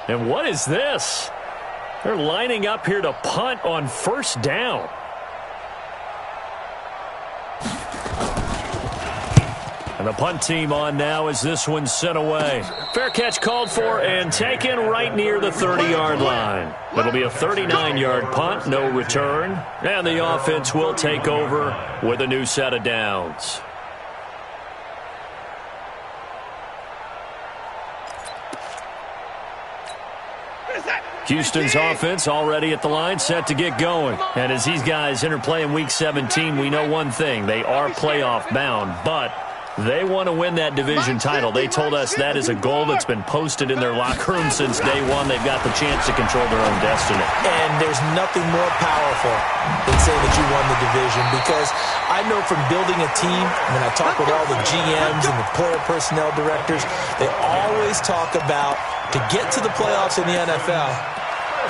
And what is this? They're lining up here to punt on first down. And the punt team on now as this one's sent away. Fair catch called for and taken right near the 30-yard line. It'll be a 39-yard punt, no return. And the offense will take over with a new set of downs. Houston's offense already at the line, set to get going. And as these guys interplay in Week 17, we know one thing. They are playoff bound, but they want to win that division title. They told us that is a goal that's been posted in their locker room since day one. They've got the chance to control their own destiny. And there's nothing more powerful than saying that you won the division, because I know from building a team, when I talk with all the GMs and the player personnel directors, they always talk about to get to the playoffs in the NFL,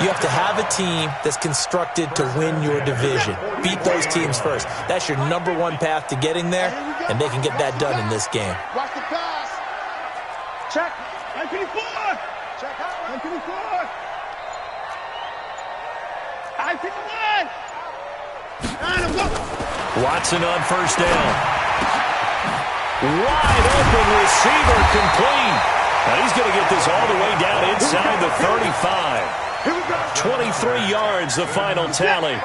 you have to have a team that's constructed to win your division. Beat those teams first. That's your number one path to getting there, and they can get that done in this game. Watch the pass. Check. 954. Check out. 954. 951. Watson on first down. Wide open receiver complete. Now he's going to get this all the way down inside the 35. 23 yards, the final tally.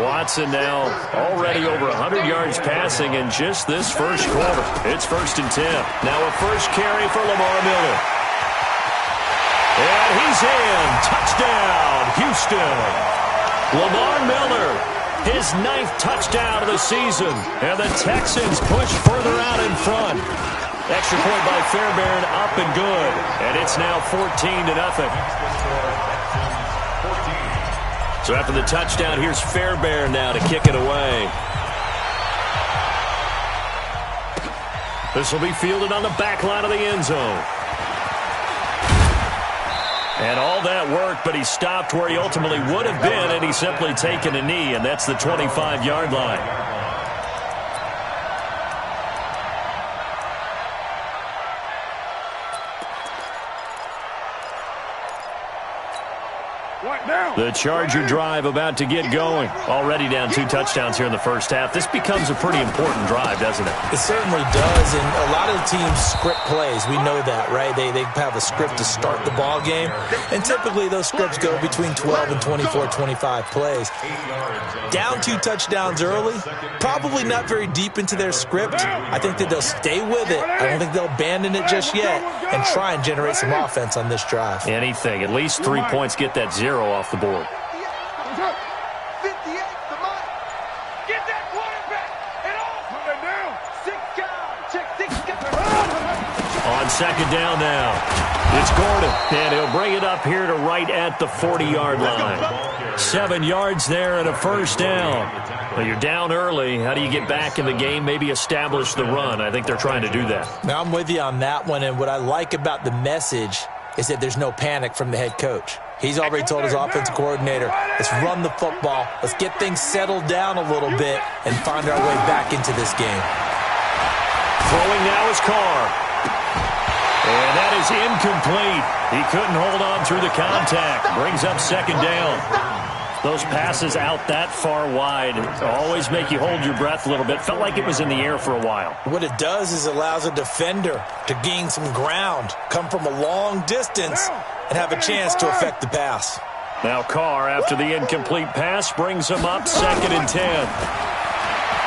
Watson now already over 100 yards passing in just this first quarter. It's 1st and 10. Now a first carry for Lamar Miller. And he's in. Touchdown, Houston. Lamar Miller, his 9th touchdown of the season. And the Texans push further out in front. Extra point by Fairbairn, up and good. And it's now 14-0. So after the touchdown, here's Fairbairn now to kick it away. This will be fielded on the back line of the end zone. And all that work, but he stopped where he ultimately would have been, and he's simply taken a knee, and that's the 25-yard line. The Charger drive about to get going. Already down 2 touchdowns here in the first half. This becomes a pretty important drive, doesn't it? It certainly does, and a lot of the teams script plays. We know that, right? They have a script to start the ball game, and typically those scripts go between 12 and 24, 25 plays. Down 2 touchdowns early, probably not very deep into their script. I think that they'll stay with it. I don't think they'll abandon it just yet and try and generate some offense on this drive. Anything. At least 3 points, get that 0 off the board. On second down now, it's Gordon, and he'll bring it up here to right at the 40-yard line. 7 yards there and a first down. Well, you're down early. How do you get back in the game, maybe establish the run? I think they're trying to do that. Now, I'm with you on that one, and what I like about the message is that there's no panic from the head coach. He's already told his offensive coordinator, let's run the football, let's get things settled down a little bit and find our way back into this game. Throwing now is Carr. And that is incomplete. He couldn't hold on through the contact. Brings up second down. Those passes out that far wide always make you hold your breath a little bit. Felt like it was in the air for a while. What it does is allows a defender to gain some ground, come from a long distance, and have a chance to affect the pass. Now Carr, after the incomplete pass, brings him up 2nd and 10.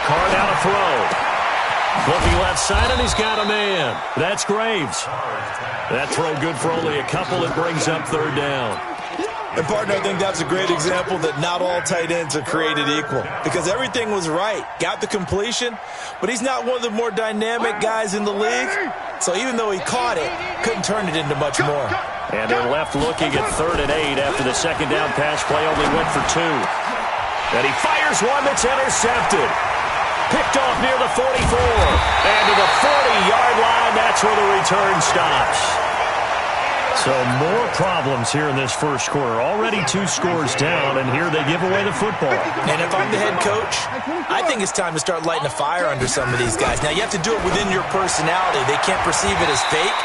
Carr now to throw. Looking left side, and he's got a man. That's Graves. That throw good for only a couple. It brings up 3rd down. And, partner, I think that's a great example that not all tight ends are created equal, because everything was right. Got the completion, but he's not one of the more dynamic guys in the league. So even though he caught it, couldn't turn it into much more. And they're left looking at 3rd and 8 after the second down pass play only went for 2. And he fires one that's intercepted. Picked off near the 44. And to the 40-yard line, that's where the return stops. So more problems here in this first quarter. Already 2 scores down, and here they give away the football. And if I'm the head coach, I think it's time to start lighting a fire under some of these guys. Now, you have to do it within your personality. They can't perceive it as fake,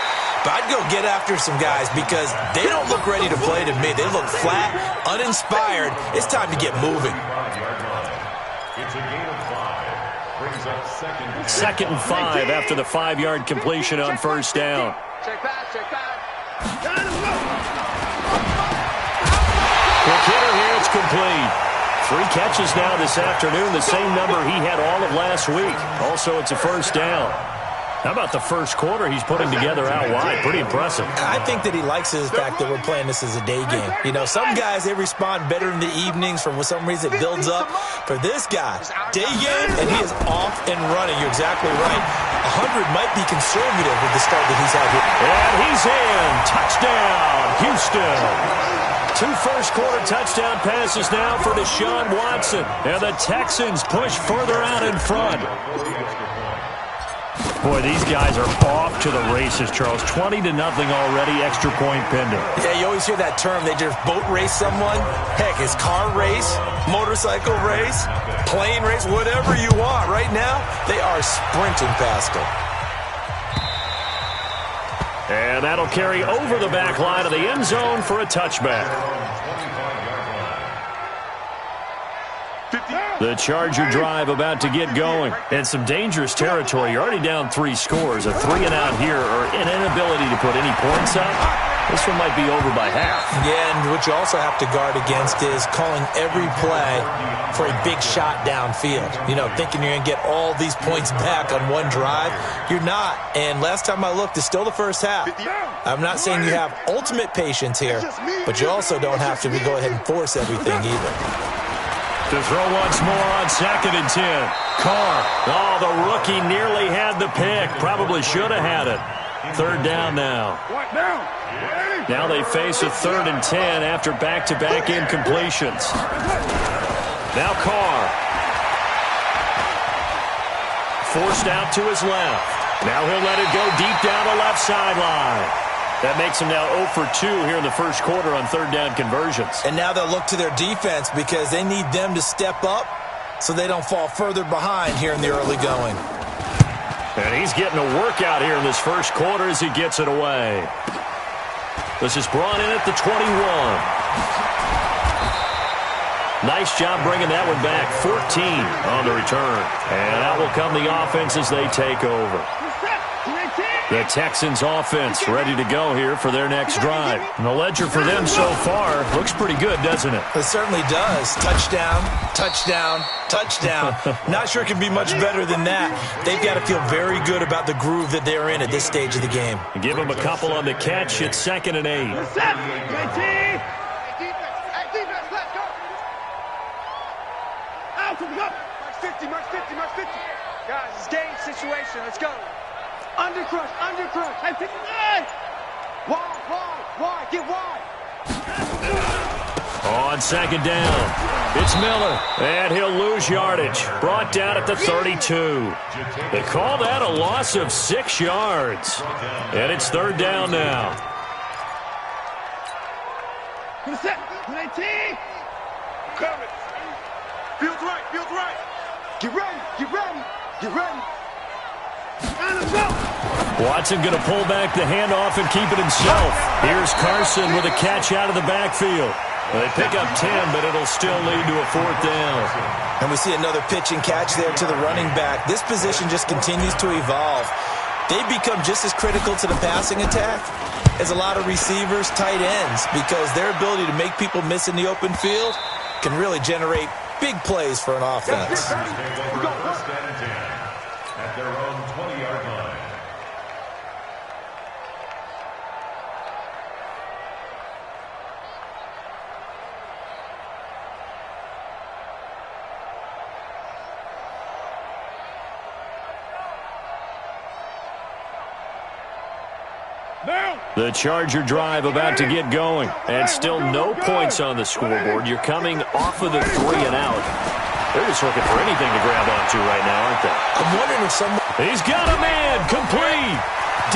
But I'd go get after some guys because they don't look ready to play to me. They look flat, uninspired. It's time to get moving. It's a gain of 5. Brings up Second and 5 after the 5-yard completion on first down. Check pass, check pass. Quick hitter here, it's complete. 3 catches now this afternoon, the same number he had all of last week. Also, it's a first down. How about the first quarter he's putting together out wide? Pretty impressive. I think that he likes the fact that we're playing this as a day game. You know, some guys, they respond better in the evenings. For some reason, it builds up. For this guy, day game, and he is off and running. You're exactly right. 100 might be conservative with the start that he's had here. And he's in. Touchdown, Houston. 2 first-quarter touchdown passes now for Deshaun Watson. And the Texans push further out in front. Boy, these guys are off to the races, Charles. 20-0 already, extra point pending. Yeah, you always hear that term. They just boat race someone. Heck, it's car race, motorcycle race, plane race, whatever you want. Right now, they are sprinting past them. And that'll carry over the back line of the end zone for a touchback. The Charger drive about to get going. And some dangerous territory. You're already down 3 scores. A 3-and-out here or an inability to put any points up. This one might be over by half. Yeah, and what you also have to guard against is calling every play for a big shot downfield. You know, thinking you're going to get all these points back on one drive. You're not. And last time I looked, it's still the first half. I'm not saying you have ultimate patience here, but you also don't have to go ahead and force everything either. To throw once more on 2nd and 10. Carr. Oh, the rookie nearly had the pick. Probably should have had it. 3rd down now. Now they face a 3rd and 10 after back-to-back incompletions. Now Carr. Forced out to his left. Now he'll let it go deep down the left sideline. That makes him now 0 for 2 here in the first quarter on 3rd down conversions. And now they'll look to their defense because they need them to step up so they don't fall further behind here in the early going. And he's getting a workout here in this first quarter as he gets it away. This is brought in at the 21. Nice job bringing that one back. 14 on the return. And out will come the offense as they take over. The Texans offense ready to go here for their next drive. And the ledger for them so far looks pretty good, doesn't it? It certainly does. Touchdown, touchdown, touchdown. Not sure it can be much better than that. They've got to feel very good about the groove that they're in at this stage of the game. Give them a couple on the catch. It's 2nd and 8. Mark 50. Guys, it's game situation. Let's go. Undercrush. Hey, 59! Wide, get wide. On 2nd down, it's Miller, and he'll lose yardage. Brought down at the 32. They call that a loss of 6 yards. And it's 3rd down now. Set, 19! Coming. Feels right. Get ready. And let's go. Watson going to pull back the handoff and keep it himself. Here's Carson with a catch out of the backfield. They pick up 10, but it'll still lead to a 4th down. And we see another pitch and catch there to the running back. This position just continues to evolve. They become just as critical to the passing attack as a lot of receivers, tight ends, because their ability to make people miss in the open field can really generate big plays for an offense. at their own 20-yard line. The Charger drive about to get going, and still no points on the scoreboard. You're coming off of the 3 and out. They're just looking for anything to grab onto right now, aren't they? I'm wondering if someone... He's got a man, complete.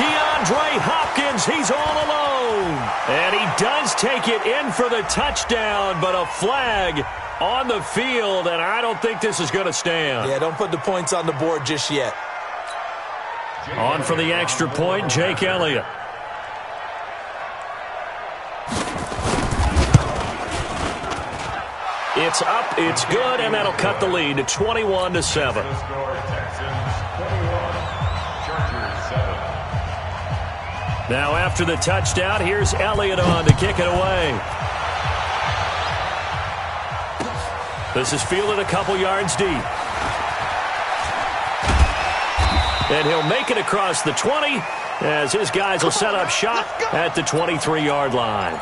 DeAndre Hopkins, he's all alone. And he does take it in for the touchdown, but a flag on the field, and I don't think this is going to stand. Yeah, don't put the points on the board just yet. On for the extra point, Jake Elliott. It's up, it's good, and that'll cut the lead to 21-7. Now after the touchdown, here's Elliott on to kick it away. This is fielded a couple yards deep. And he'll make it across the 20 as his guys will set up shop at the 23-yard line.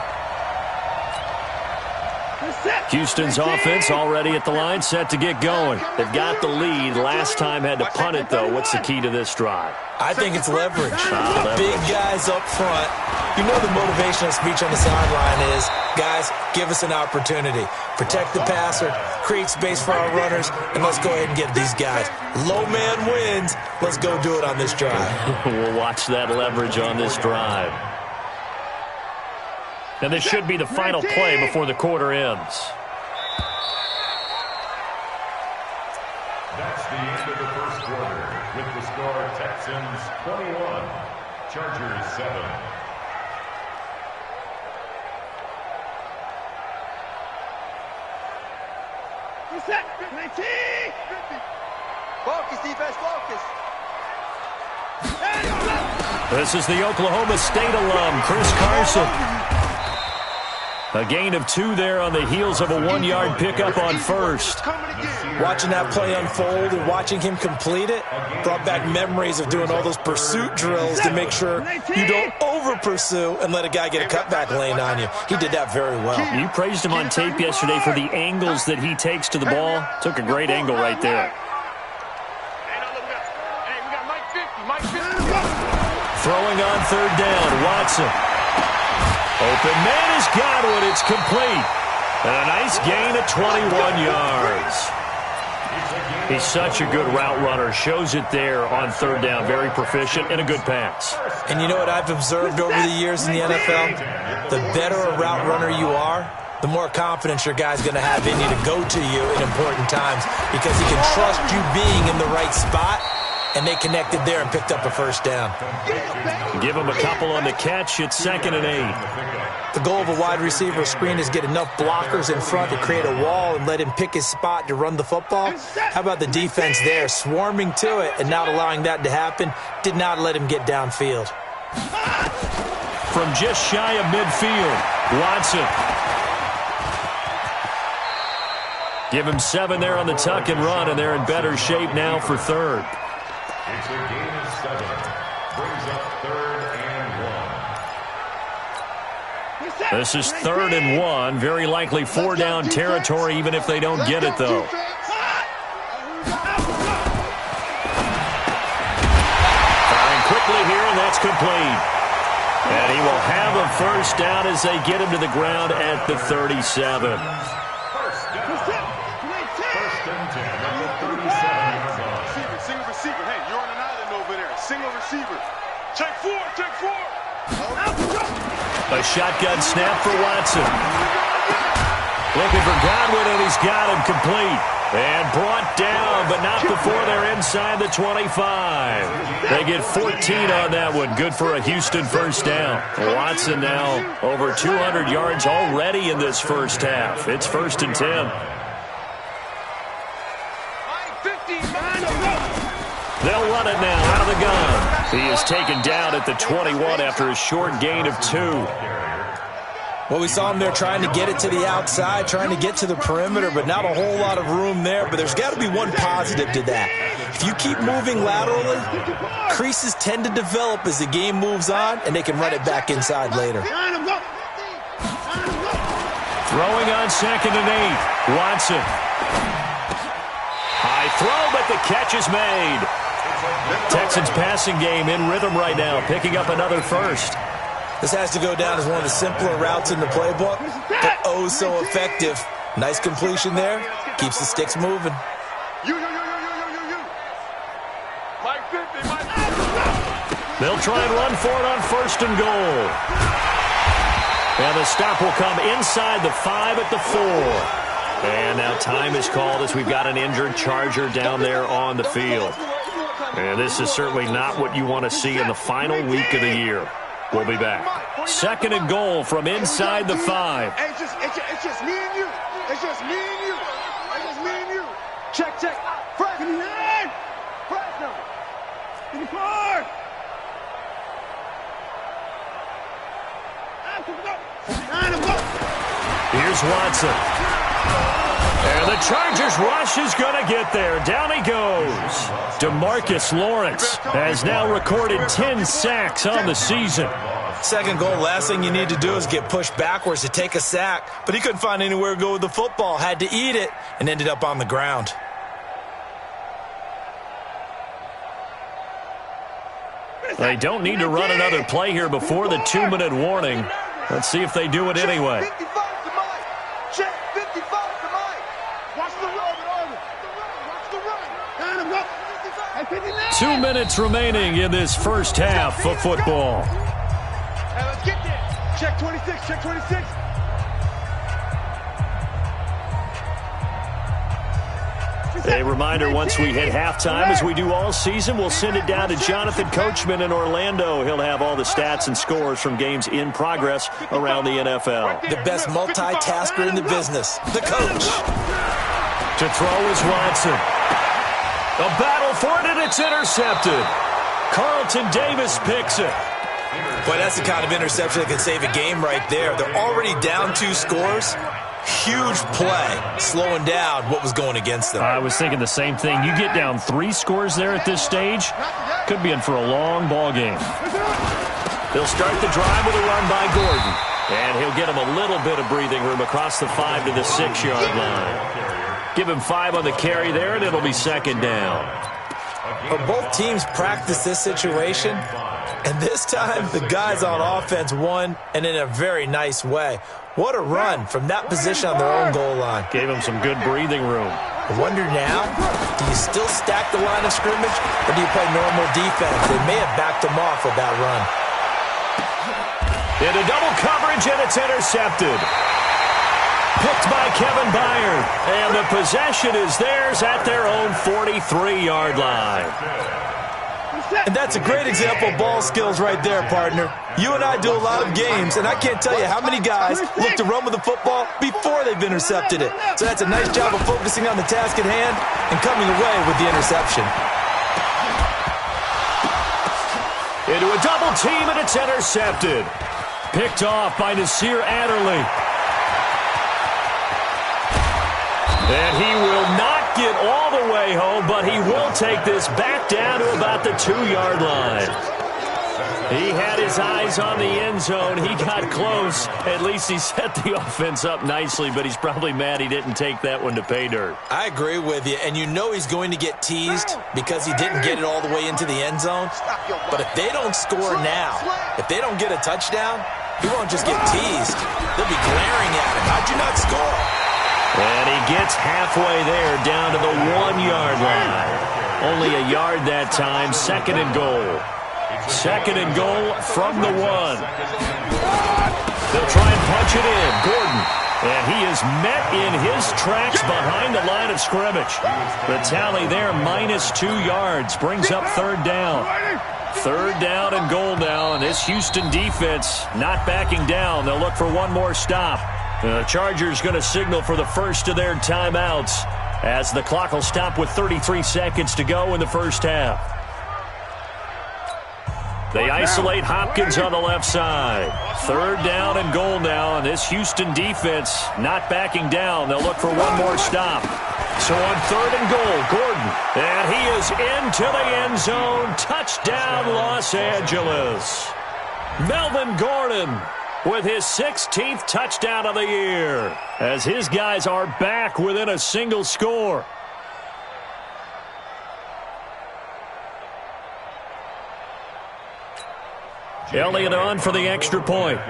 Houston's offense already at the line, set to get going. They've got the lead. Last time had to punt it, though. What's the key to this drive? I think it's leverage. Big guys up front. You know the motivational speech on the sideline is, guys, give us an opportunity. Protect the passer, create space for our runners, and let's go ahead and get these guys. Low man wins. Let's go do it on this drive. We'll watch that leverage on this drive. And this should be the final play before the quarter ends. That's the end of the first quarter with the score Texans 21, Chargers 7. Focus, defense, focus. This is the Oklahoma State alum, Chris Carson. A gain of 2 there on the heels of a 1-yard pickup on first. Watching that play unfold and watching him complete it brought back memories of doing all those pursuit drills to make sure you don't over-pursue and let a guy get a cutback lane on you. He did that very well. You praised him on tape yesterday for the angles that he takes to the ball. Took a great angle right there. Throwing on third down, Watson. Open man has got one. It's complete. And a nice gain of 21 yards. He's such a good route runner. Shows it there on third down. Very proficient and a good pass. And you know what I've observed over the years in the NFL? The better a route runner you are, the more confidence your guy's going to have in you to go to you in important times because he can trust you being in the right spot. And they connected there and picked up a first down. Give him a couple on the catch. It's 2nd and 8. The goal of a wide receiver screen is get enough blockers in front to create a wall and let him pick his spot to run the football. How about the defense there, swarming to it and not allowing that to happen? Did not let him get downfield. From just shy of midfield, Watson. Give him 7 there on the tuck and run, and they're in better shape now for third. It's a gain of 7. Brings up 3rd and 1. This is 3rd and 1. Very likely 4-down territory, even if they don't get it, though. Firing quickly here, and that's complete. And he will have a first down as they get him to the ground at the 37. First and 10 at the 37-yard line. Single receiver. Hey, you're on an island over there. Single receiver. Check 4, check 4. A shotgun snap for Watson. Looking for Godwin, and he's got him complete. And brought down, but not before they're inside the 25. They get 14 on that one. Good for a Houston first down. Watson now over 200 yards already in this first half. It's 1st and 10. They'll run it now out of the gun. He is taken down at the 21 after a short gain of 2. Well, we saw him there trying to get it to the outside, trying to get to the perimeter, but not a whole lot of room there. But there's got to be one positive to that. If you keep moving laterally, creases tend to develop as the game moves on, and they can run it back inside later. Throwing on 2nd and 8. Watson. High throw, but the catch is made. Texans passing game in rhythm right now, picking up another first. This has to go down as one of the simpler routes in the playbook, but oh so effective. Nice completion there. Keeps the sticks moving. They'll try and run for it on 1st and goal. And the stop will come inside the 5 at the 4. And now time is called as we've got an injured Charger down there on the field. And this is certainly not what you want to see in the final week of the year. We'll be back. 2nd and goal from inside the 5. It's just me and you. It's just me and you. Check, check. Press. Press him. In the car. Here's Watson. And the Chargers rush is going to get there. Down he goes. DeMarcus Lawrence has now recorded 10 sacks on the season. Second goal, last thing you need to do is get pushed backwards to take a sack. But he couldn't find anywhere to go with the football, had to eat it, and ended up on the ground. They don't need to run another play here before the 2-minute warning. Let's see if they do it anyway. 55 to Mike. Check, 55 to Mike. Watch the run. Watch the run. 2 minutes remaining in this first half of football. Hey, let's get there. Check 26, check 26. A reminder, once we hit halftime, as we do all season, we'll send it down to Jonathan Coachman in Orlando. He'll have all the stats and scores from games in progress around the NFL. The best multitasker in the business, the coach. To throw is Watson. A battle for it, and it's intercepted. Carlton Davis picks it. Boy, that's the kind of interception that can save a game right there. They're already down 2 scores. Huge play, slowing down what was going against them. I was thinking the same thing. You get down 3 scores there at this stage, could be in for a long ball game. They'll start the drive with a run by Gordon, and he'll get him a little bit of breathing room across the 5 to the 6-yard line. Give him 5 on the carry there, and it'll be second down. But both teams practice this situation, and this time the guys on offense won, and in a very nice way. What a run from that position on their own goal line. Gave him some good breathing room. I wonder now, do you still stack the line of scrimmage, or do you play normal defense? They may have backed them off with that run. Into double coverage, and it's intercepted. Picked by Kevin Byard, and the possession is theirs at their own 43-yard line. And that's a great example of ball skills right there, partner. You and I do a lot of games, and I can't tell you how many guys look to run with the football before they've intercepted it. So that's a nice job of focusing on the task at hand and coming away with the interception. Into a double team, and it's intercepted. Picked off by Nasir Adderley. And he will not get all the way home, but he will take this back down to about the 2-yard line. He had his eyes on the end zone. He got close. At least he set the offense up nicely, but he's probably mad he didn't take that one to pay dirt. I agree with you, and you know he's going to get teased because he didn't get it all the way into the end zone. But if they don't score now, if they don't get a touchdown, he won't just get teased. They'll be glaring at him. How'd you not score? And he gets halfway there, down to the 1-yard line. Only a yard that time, second and goal. Second and goal from the 1. They'll try and punch it in. Gordon. And he is met in his tracks behind the line of scrimmage. The tally there, -2 yards, brings up third down. Third down and goal now, and this Houston defense not backing down. They'll look for one more stop. The Chargers going to signal for the first of their timeouts as the clock will stop with 33 seconds to go in the first half. They isolate Hopkins on the left side. Third down and goal now, and this Houston defense not backing down. They'll look for one more stop. So on third and goal, Gordon. And he is into the end zone. Touchdown, Los Angeles. Melvin Gordon with his 16th touchdown of the year, as his guys are back within a single score. Elliott on for the extra point.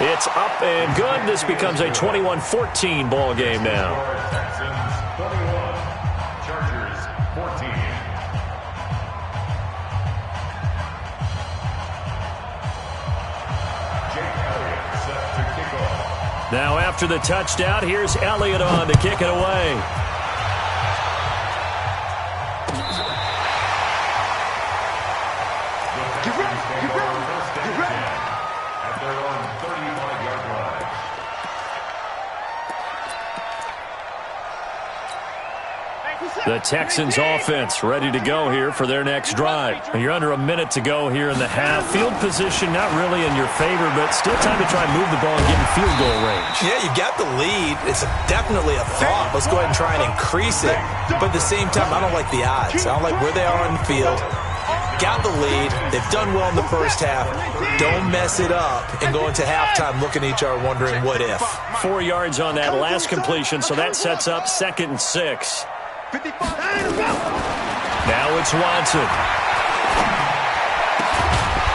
It's up and good. This becomes a 21-14 ball game now. Texans 21, Chargers 14. Now after the touchdown, here's Elliott on to kick it away. Get ready. At their own 35-yard line. The Texans offense ready to go here for their next drive. You're under a minute to go here in the half. Field position not really in your favor, but still time to try and move the ball and get in field goal range. Yeah, you got the lead. It's definitely a thought. Let's go ahead and try and increase it. But at the same time, I don't like the odds. I don't like where they are on the field. Got the lead. They've done well in the first half. Don't mess it up and go into halftime looking at each other wondering what if. 4 yards on that last completion, so that sets up 2nd and 6. Now it's Watson.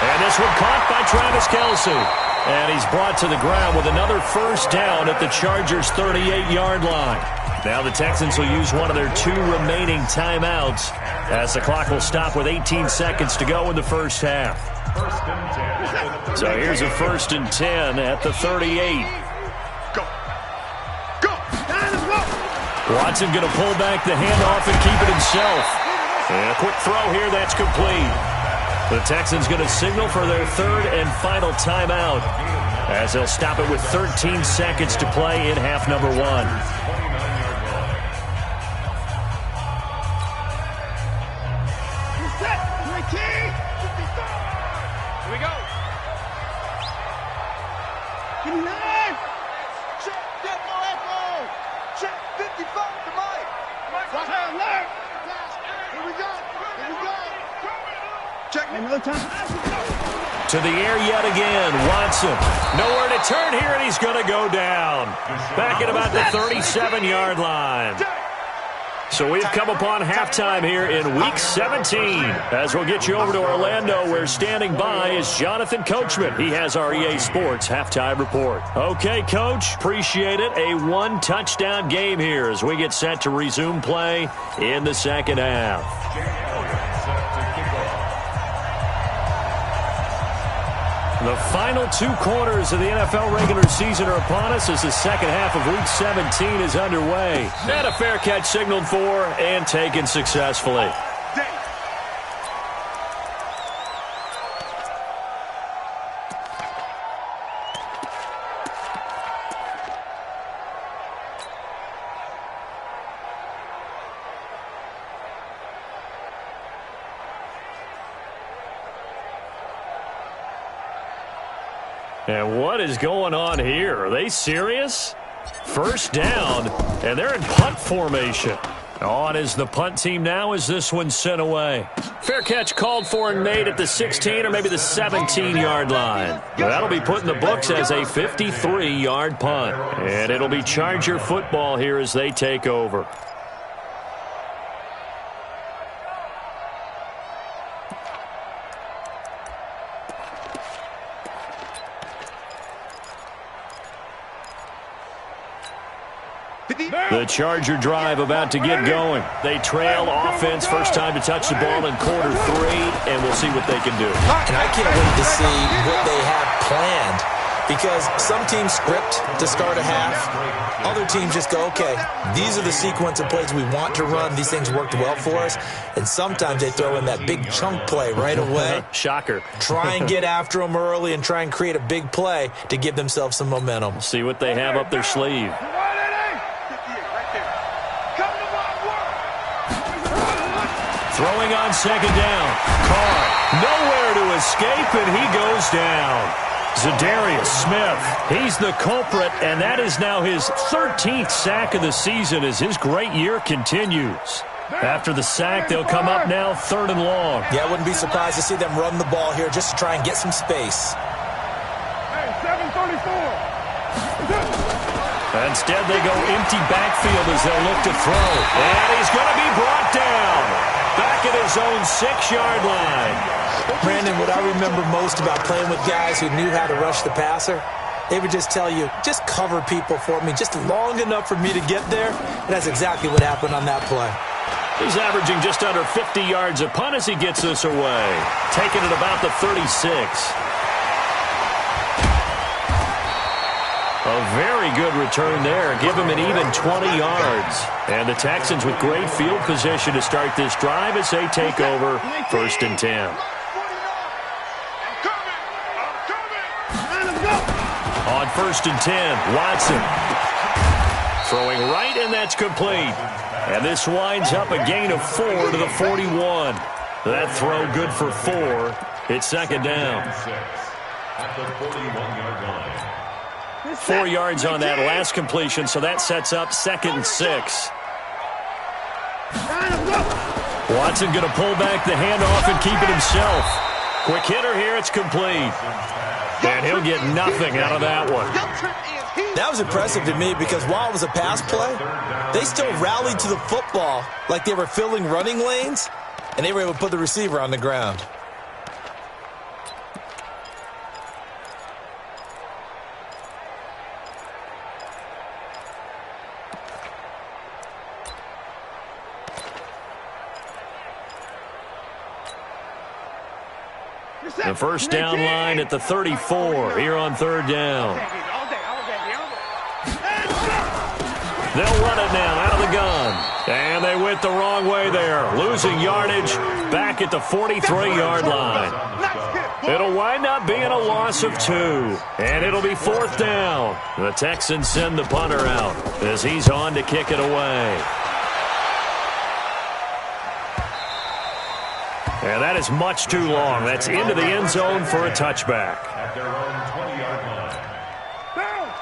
And this one caught by Travis Kelce. And he's brought to the ground with another first down at the Chargers' 38-yard line. Now the Texans will use one of their 2 remaining timeouts as the clock will stop with 18 seconds to go in the first half. So here's a 1st and 10 at the 38. Watson going to pull back the handoff and keep it himself. And a quick throw here, that's complete. The Texans going to signal for their 3rd and final timeout as they'll stop it with 13 seconds to play in half number 1. Here we go. Check, no echo. Check 55 to Mike. Here we go. Check another time. To the air yet again. Watson. Nowhere to turn here, and he's going to go down. Back at about the 37-yard line. So we've come upon halftime here in Week 17. As we'll get you over to Orlando, where standing by is Jonathan Coachman. He has our EA Sports halftime report. Okay, Coach, appreciate it. A 1-touchdown game here as we get set to resume play in the second half. The final 2 quarters of the NFL regular season are upon us as the second half of Week 17 is underway. And a fair catch signaled for and taken successfully. And what is going on here? Are they serious? First down, and they're in punt formation. On is the punt team now as this one's sent away. Fair catch called for and made at the 16 or maybe the 17-yard line. That'll be put in the books as a 53-yard punt. And it'll be Charger football here as they take over. The Charger drive about to get going. They trail offense, first time to touch the ball in quarter 3, and we'll see what they can do. And I can't wait to see what they have planned, because some teams script to start a half. Other teams just go, okay, these are the sequence of plays we want to run. These things worked well for us. And sometimes they throw in that big chunk play right away. Shocker. Try and get after them early and try and create a big play to give themselves some momentum. See what they have up their sleeve. Throwing on second down. Carr nowhere to escape, and he goes down. Zadarius Smith, he's the culprit, and that is now his 13th sack of the season as his great year continues. After the sack, they'll come up now 3rd and long. Yeah, I wouldn't be surprised to see them run the ball here just to try and get some space. Hey, 734. Instead, they go empty backfield as they'll look to throw. And he's going to be brought down. Back at his own 6-yard line. Brandon, what I remember most about playing with guys who knew how to rush the passer, they would just tell you, just cover people for me, just long enough for me to get there. And that's exactly what happened on that play. He's averaging just under 50 yards a punt as he gets this away. Taking it about the 36. A very good return there. Give him an even 20 yards. And the Texans with great field position to start this drive as they take over 1st and 10. On 1st and 10, Watson. Throwing right, and that's complete. And this winds up a gain of 4 to the 41. That throw good for 4. It's second down. At the 41-yard line. 4 yards on that last completion, so that sets up 2nd and 6. Watson going to pull back the handoff and keep it himself. Quick hitter here, it's complete. And he'll get nothing out of that one. That was impressive to me because while it was a pass play, they still rallied to the football like they were filling running lanes, and they were able to put the receiver on the ground. The first down line at the 34 here on 3rd down. They'll run it now out of the gun. And they went the wrong way there. Losing yardage back at the 43-yard line. It'll wind up being a loss of 2. And it'll be 4th down. The Texans send the punter out as he's on to kick it away. And that is much too long. That's into the end zone for a touchback. At their own 20-yard line.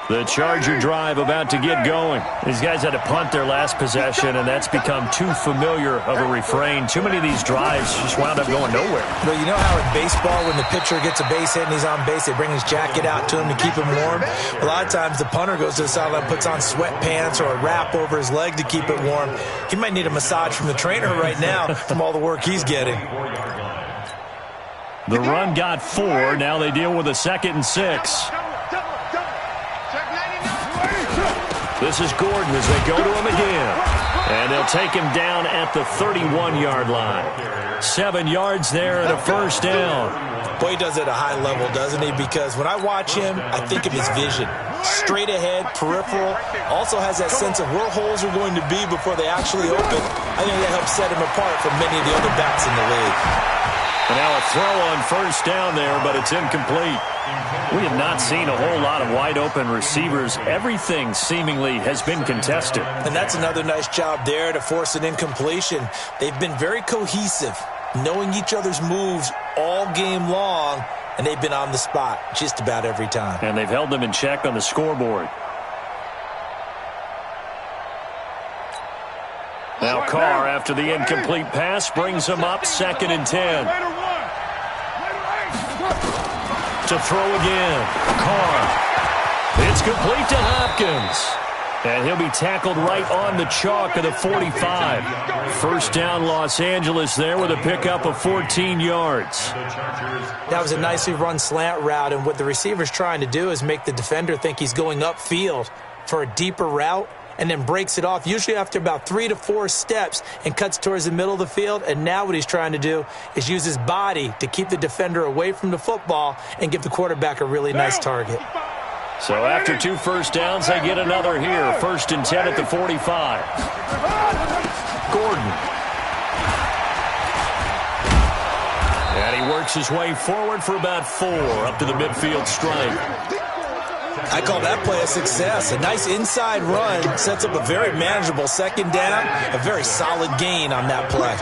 The Charger drive about to get going. These guys had to punt their last possession, and that's become too familiar of a refrain. Too many of these drives just wound up going nowhere. But you know how in baseball, when the pitcher gets a base hit and he's on base, they bring his jacket out to him to keep him warm? A lot of times the punter goes to the sideline, puts on sweatpants or a wrap over his leg to keep it warm. He might need a massage from the trainer right now from all the work he's getting. The run got 4. Now they deal with a 2nd and 6. This is Gordon as they go to him again. And they'll take him down at the 31-yard line. 7 yards there and a first down. Boy, he does it at a high level, doesn't he? Because when I watch him, I think of his vision. Straight ahead, peripheral. Also has that sense of where holes are going to be before they actually open. I think that helps set him apart from many of the other backs in the league. And now a throw on first down there, but it's incomplete. We have not seen a whole lot of wide-open receivers. Everything seemingly has been contested. And that's another nice job there to force an incompletion. They've been very cohesive, knowing each other's moves all game long, and they've been on the spot just about every time. And they've held them in check on the scoreboard. Now Carr, after the incomplete pass, brings him up 2nd and 10. To throw again. Carr. It's complete to Hopkins. And he'll be tackled right on the chalk of the 45. First down Los Angeles there with a pickup of 14 yards. That was a nicely run slant route, and what the receiver's trying to do is make the defender think he's going upfield for a deeper route, and then breaks it off, usually after about 3 to 4 steps, and cuts towards the middle of the field. And now what he's trying to do is use his body to keep the defender away from the football and give the quarterback a really nice target. So after 2 first downs, they get another here. 1st and 10 at the 45. Gordon. And he works his way forward for about 4 up to the midfield stripe. I call that play a success. A nice inside run sets up a very manageable 2nd down. A very solid gain on that play.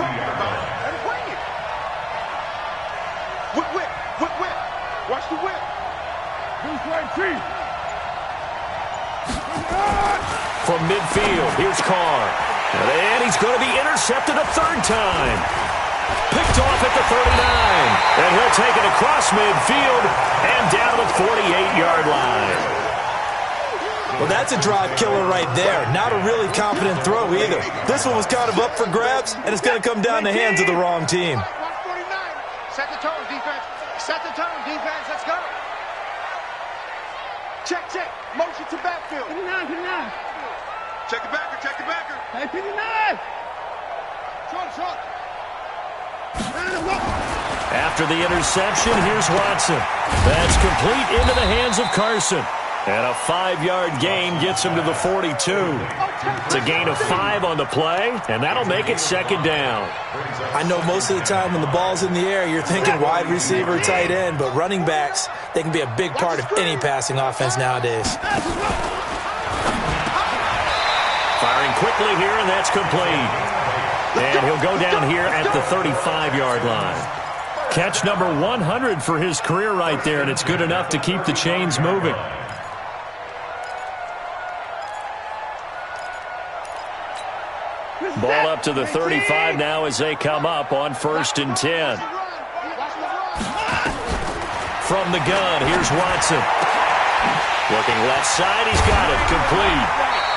Whip. Watch the whip. From midfield, here's Carr. And he's going to be intercepted a 3rd time. Picked off at the 39. And he'll take it across midfield and down to the 48-yard line. Well, that's a drive killer right there. Not a really confident throw either. This one was kind of up for grabs, and it's going to come down the hands of the wrong team. Set the tone, defense. Set the tone, defense. Let's go. Check. Motion to backfield. 59. Check the backer. Hey, 59. Short. After the interception, here's Watson. That's complete into the hands of Carson. And a 5-yard gain gets him to the 42. It's a gain of 5 on the play, and that'll make it 2nd down. I know most of the time when the ball's in the air, you're thinking wide receiver, tight end, but running backs, they can be a big part of any passing offense nowadays. Firing Firing quickly here, and that's complete. And he'll go down here at the 35-yard line. Catch number 100 for his career right there, and it's good enough to keep the chains moving. Ball up to the 35 now as they come up on 1st and 10. From the gun, here's Watson. Looking left side, he's got it, complete.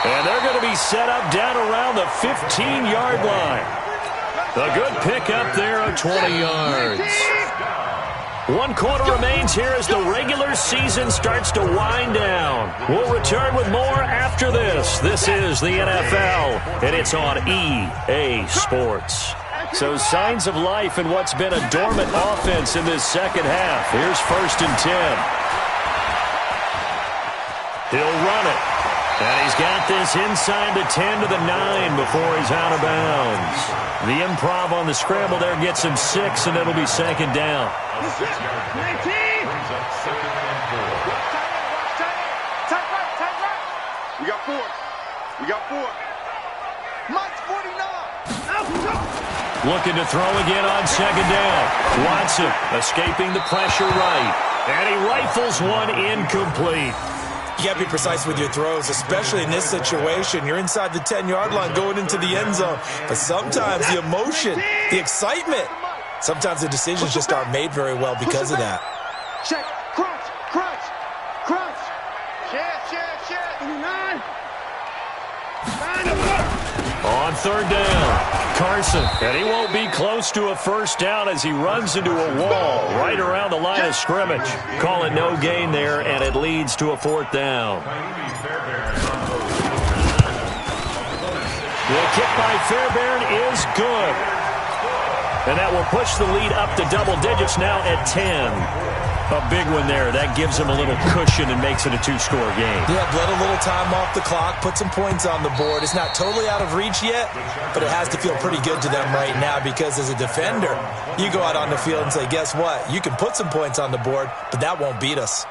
And they're going to be set up down around the 15-yard line. A good pickup there of 20 yards. 1 quarter remains here as the regular season starts to wind down. We'll return with more after this. This is the NFL, and it's on EA Sports. So signs of life in what's been a dormant offense in this second half. Here's 1st and 10. He'll run it. And he's got this inside the 10 to the 9 before he's out of bounds. The improv on the scramble there gets him 6, and it'll be 2nd down. 19. Brings up 2nd and 4. Tight right. We got 4. Mike's 49. Looking to throw again on 2nd down. Watson escaping the pressure right. And he rifles one incomplete. You got to be precise with your throws, especially in this situation. You're inside the 10-yard line going into the end zone. But sometimes the emotion, the excitement, sometimes the decisions just aren't made very well because of that. Check. Crunch. Share. 29. On 3rd down, Carson. And he won't be close to a 1st down as he runs into a wall right around the line of scrimmage. Call it no gain there, and it leads to a 4th down. The kick by Fairbairn is good. And that will push the lead up to double digits now at 10. A big one there. That gives them a little cushion and makes it a 2-score game. Yeah, let a little time off the clock, put some points on the board. It's not totally out of reach yet, but it has to feel pretty good to them right now because as a defender, you go out on the field and say, guess what? You can put some points on the board, but that won't beat us.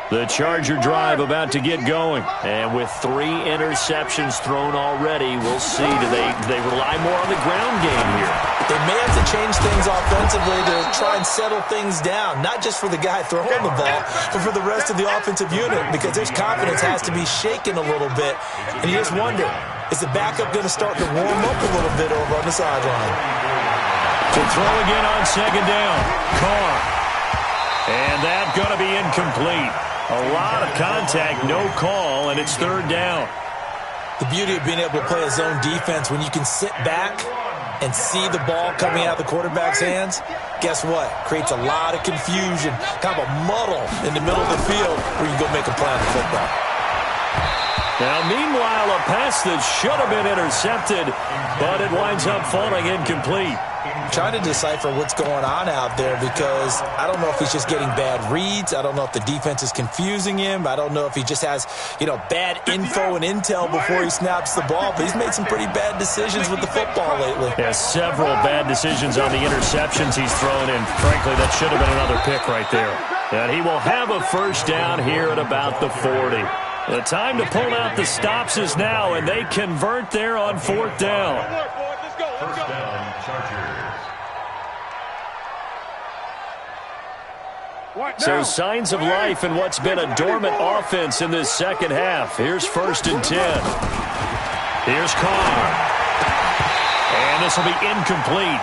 The Charger drive about to get going. And with 3 interceptions thrown already, we'll see. Do they rely more on the ground game here? They may have to change things offensively to try and settle things down, not just for the guy throwing the ball, but for the rest of the offensive unit, because their confidence has to be shaken a little bit. And you just wonder, is the backup going to start to warm up a little bit over on the sideline? To throw again on 2nd down. Carr. And that's going to be incomplete. A lot of contact, no call, and it's 3rd down. The beauty of being able to play a zone defense when you can sit back and see the ball coming out of the quarterback's hands, guess what? Creates a lot of confusion, kind of a muddle in the middle of the field where you go make a play on the football. Now, meanwhile, a pass that should have been intercepted, but it winds up falling incomplete. Trying to decipher what's going on out there because I don't know if he's just getting bad reads. I don't know if the defense is confusing him. I don't know if he just has, bad info and intel before he snaps the ball. But he's made some pretty bad decisions with the football lately. Yeah, several bad decisions on the interceptions he's thrown in. Frankly, that should have been another pick right there. And he will have a 1st down here at about the 40. The time to pull out the stops is now, and they convert there on 4th down. 1st down, Chargers. So signs of life in what's been a dormant offense in this second half. Here's 1st and 10. Here's Carr. And this will be incomplete.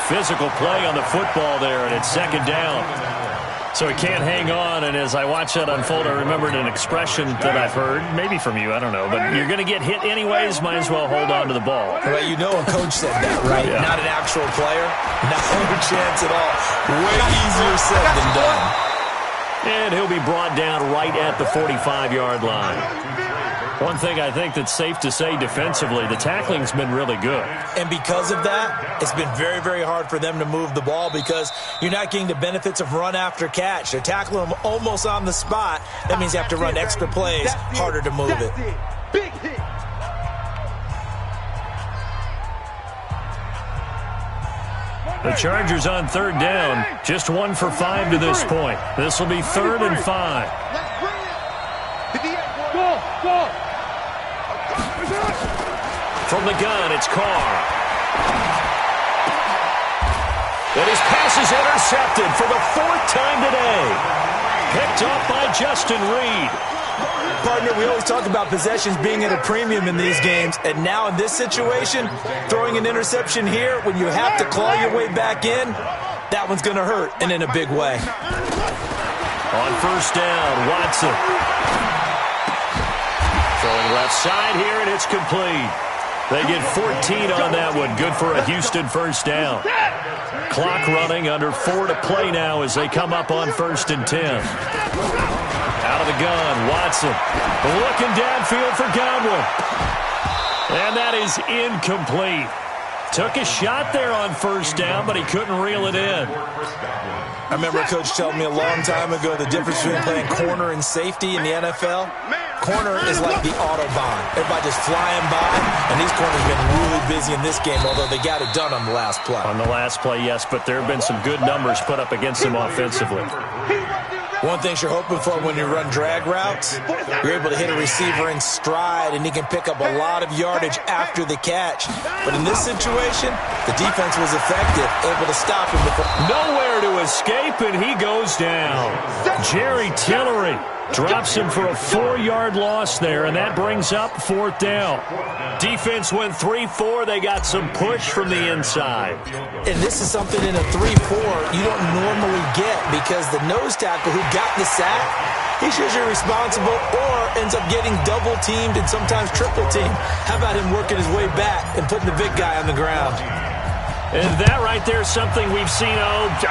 Physical play on the football there, and it's 2nd down. So he can't hang on, and as I watch that unfold, I remembered an expression that I've heard, maybe from you, I don't know, but you're going to get hit anyways, might as well hold on to the ball. Well, a coach said that, right? Yeah. Not an actual player. Not a chance at all. Way easier said than done. And he'll be brought down right at the 45-yard line. One thing I think that's safe to say defensively, the tackling's been really good. And because of that, it's been very, very hard for them to move the ball because you're not getting the benefits of run after catch. They're tackling them almost on the spot. That means you have to run extra plays, harder to move it. Big hit. The Chargers on 3rd down, just 1 for 5 to this point. This will be 3rd and 5. Let's bring it. 58. From the gun, it's Carr. And his pass is intercepted for the 4th time today. Picked off by Justin Reed. Partner, we always talk about possessions being at a premium in these games, and now in this situation, throwing an interception here when you have to claw your way back in, that one's going to hurt, and in a big way. On first down, Watson. Throwing left side here, and it's complete. They get 14 on that one. Good for a Houston first down. Clock running, under 4 to play now as they come up on 1st and 10. Out of the gun, Watson looking downfield for Godwin. And that is incomplete. Took a shot there on first down, but he couldn't reel it in. I remember a coach telling me a long time ago the difference between playing corner and safety in the NFL. Corner is like the Autobahn. Everybody just flying by, and these corners have been really busy in this game, although they got it done on the last play. On the last play, yes, but there have been some good numbers put up against them offensively. One thing you're hoping for when you run drag routes, you're able to hit a receiver in stride, and he can pick up a lot of yardage after the catch. But in this situation, the defense was effective, able to stop him before. Nowhere to escape, and he goes down. Jerry Tillery drops him for a 4-yard loss there, and that brings up 4th down. Defense went 3-4. They got some push from the inside. And this is something in a 3-4 you don't normally get, because the nose tackle who got the sack, he's usually responsible or ends up getting double-teamed and sometimes triple-teamed. How about him working his way back and putting the big guy on the ground? And that right there is something we've seen, 15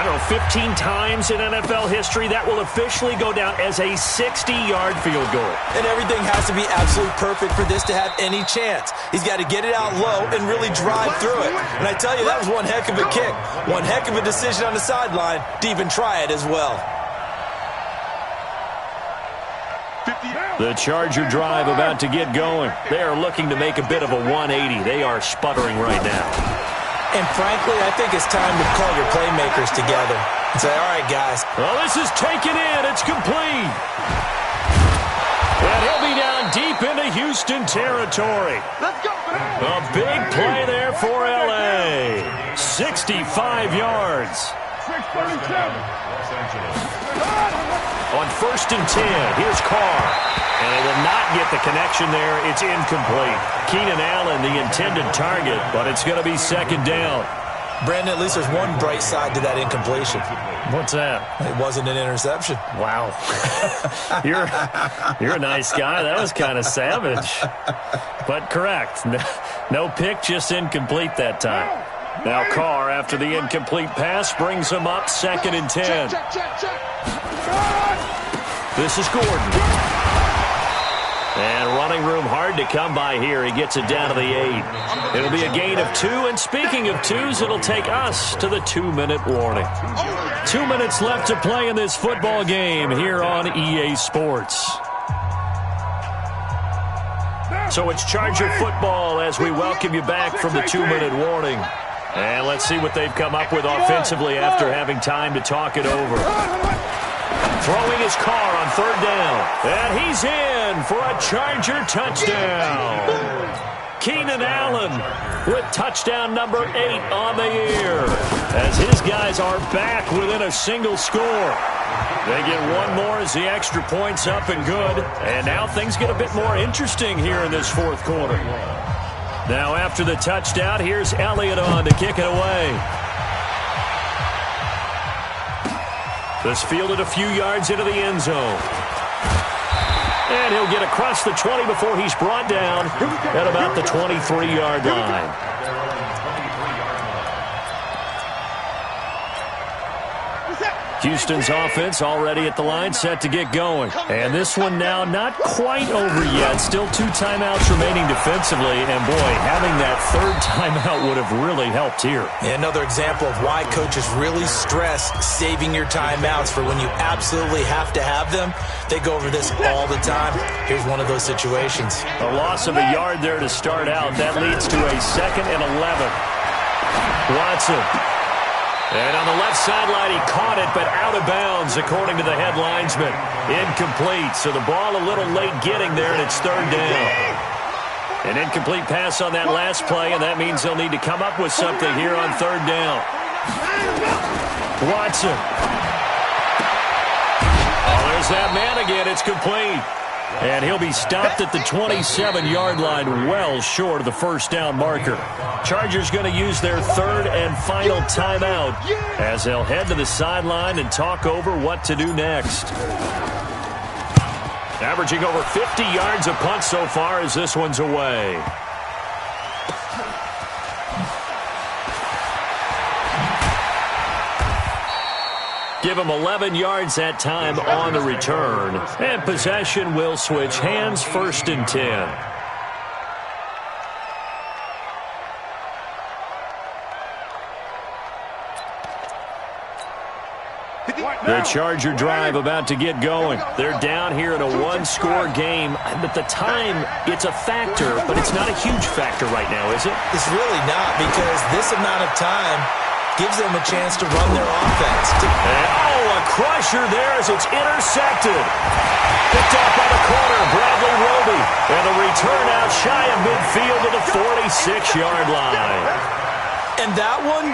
times in NFL history. That will officially go down as a 60-yard field goal. And everything has to be absolutely perfect for this to have any chance. He's got to get it out low and really drive through it. And I tell you, that was one heck of a kick. One heck of a decision on the sideline to even try it as well. The Charger drive about to get going. They are looking to make a bit of a 180. They are sputtering right now. And frankly, I think it's time to call your playmakers together and say, all right, guys. Well, this is taken in. It's complete. And he'll be down deep into Houston territory. Let's go. A big play there for L.A. 65 yards. 6:37. On 1st and 10, here's Carr. And they will not get the connection there. It's incomplete. Keenan Allen, the intended target, but it's going to be 2nd down. Brandon, at least there's one bright side to that incompletion. What's that? It wasn't an interception. Wow. You're a nice guy. That was kind of savage. But correct. No pick, just incomplete that time. Now Carr, after the incomplete pass, brings him up 2nd and 10. Check. This is Gordon. And running room hard to come by here. He gets it down to the 8. It'll be a gain of 2. And speaking of 2s, it'll take us to the 2-minute warning. 2 minutes left to play in this football game here on EA Sports. So it's Charger football as we welcome you back from the 2-minute warning. And let's see what they've come up with offensively after having time to talk it over. Throwing his Carr on 3rd down. And he's in for a Charger touchdown. Keenan Allen with touchdown number 8 on the year. As his guys are back within a single score. They get one more as the extra point's up and good. And now things get a bit more interesting here in this 4th quarter. Now after the touchdown, here's Elliott on to kick it away. This fielded a few yards into the end zone. And he'll get across the 20 before he's brought down at about the 23-yard line. Houston's offense already at the line, set to get going. And this one now not quite over yet. Still 2 timeouts remaining defensively. And, boy, having that 3rd timeout would have really helped here. Another example of why coaches really stress saving your timeouts for when you absolutely have to have them. They go over this all the time. Here's one of those situations. A loss of a yard there to start out. That leads to a 2nd and 11. Watson And on the left sideline, he caught it, but out of bounds, according to the head linesman. Incomplete, so the ball a little late getting there, and it's third down. An incomplete pass on that last play, and that means they'll need to come up with something here on third down. Watson. Oh, there's that man again. It's complete. And he'll be stopped at the 27-yard line, well short of the first down marker. Chargers going to use their third and final timeout as they'll head to the sideline and talk over what to do next. Averaging over 50 yards a punt so far as this one's away. Give him 11 yards that time on the return. And possession will switch hands, first and 10. The Charger drive about to get going. They're down here in a one-score game. But the time, it's a factor, but it's not a huge factor right now, is it? It's really not, because this amount of time gives them a chance to run their offense. And, a crusher there as it's intercepted. Picked off by the corner, Bradley Roby. And the return out shy of midfield to the 46-yard line. And that one,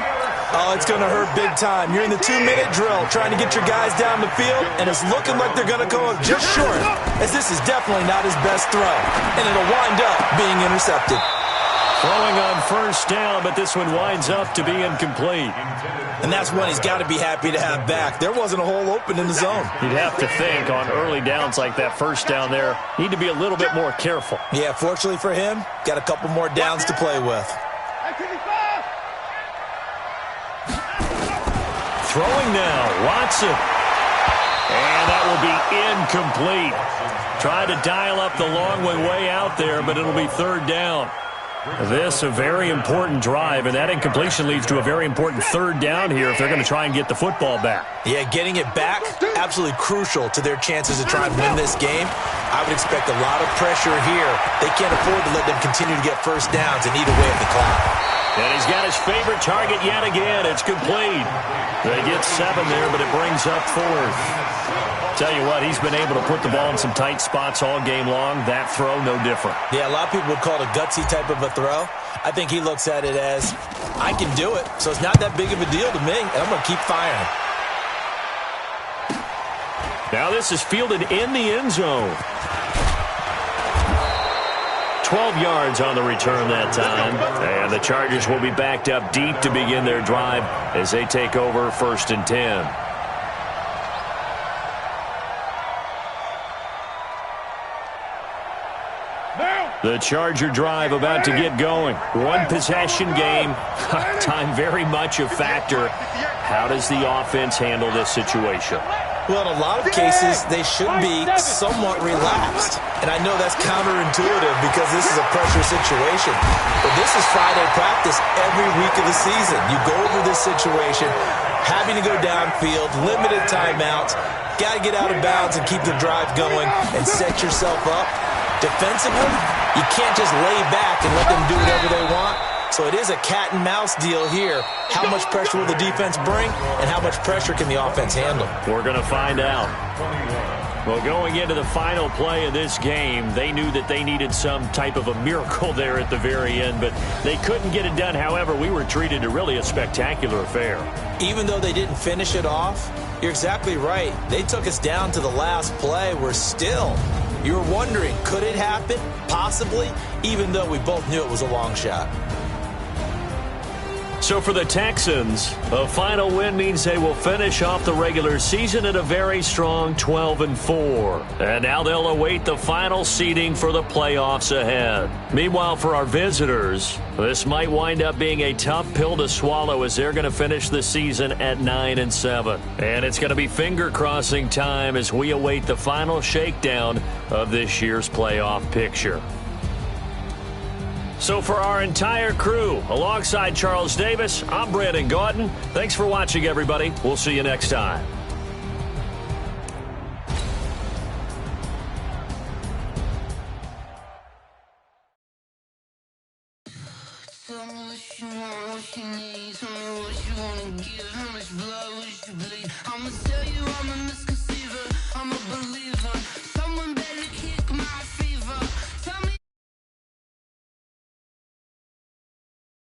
it's going to hurt big time. You're in the 2-minute drill trying to get your guys down the field, and it's looking like they're going to go up just short, as this is definitely not his best throw. And it'll wind up being intercepted. Throwing on first down, but this one winds up to be incomplete. And that's one he's got to be happy to have back. There wasn't a hole open in the zone. You'd have to think on early downs like that first down there, need to be a little bit more careful. Yeah, fortunately for him, got a couple more downs to play with. Throwing now, Watson. And that will be incomplete. Try to dial up the long way out there, but it'll be third down. This a very important drive, and that incompletion leads to a very important third down here if they're going to try and get the football back. Yeah, getting it back, absolutely crucial to their chances to try and win this game. I would expect a lot of pressure here. They can't afford to let them continue to get first downs and eat away at the clock. And he's got his favorite target yet again. It's complete. They get 7 there, but it brings up fourth. Tell you what, he's been able to put the ball in some tight spots all game long. That throw, no different. Yeah, a lot of people would call it a gutsy type of a throw. I think he looks at it as, I can do it, so it's not that big of a deal to me, and I'm going to keep firing. Now this is fielded in the end zone. 12 yards on the return that time. And the Chargers will be backed up deep to begin their drive as they take over first and 10. The Charger drive about to get going. One possession game. Time very much a factor. How does the offense handle this situation? Well, in a lot of cases, they should be somewhat relaxed. And I know that's counterintuitive because this is a pressure situation. But this is Friday practice every week of the season. You go over this situation, having to go downfield, limited timeouts, got to get out of bounds and keep the drive going and set yourself up. Defensively, you can't just lay back and let them do whatever they want. So it is a cat-and-mouse deal here. How much pressure will the defense bring, and how much pressure can the offense handle? We're going to find out. Well, going into the final play of this game, they knew that they needed some type of a miracle there at the very end, but they couldn't get it done. However, we were treated to really a spectacular affair. Even though they didn't finish it off, you're exactly right. They took us down to the last play. We're still... You were wondering, could it happen? Possibly, even though we both knew it was a long shot. So for the Texans, a final win means they will finish off the regular season at a very strong 12-4. And now they'll await the final seeding for the playoffs ahead. Meanwhile, for our visitors, this might wind up being a tough pill to swallow as they're going to finish the season at 9-7. And it's going to be finger-crossing time as we await the final shakedown of this year's playoff picture. So for our entire crew, alongside Charles Davis, I'm Brandon Gaudin. Thanks for watching, everybody. We'll see you next time. Tell me what you want, what you need. Tell me what you wanna give. How much blood would you bleed?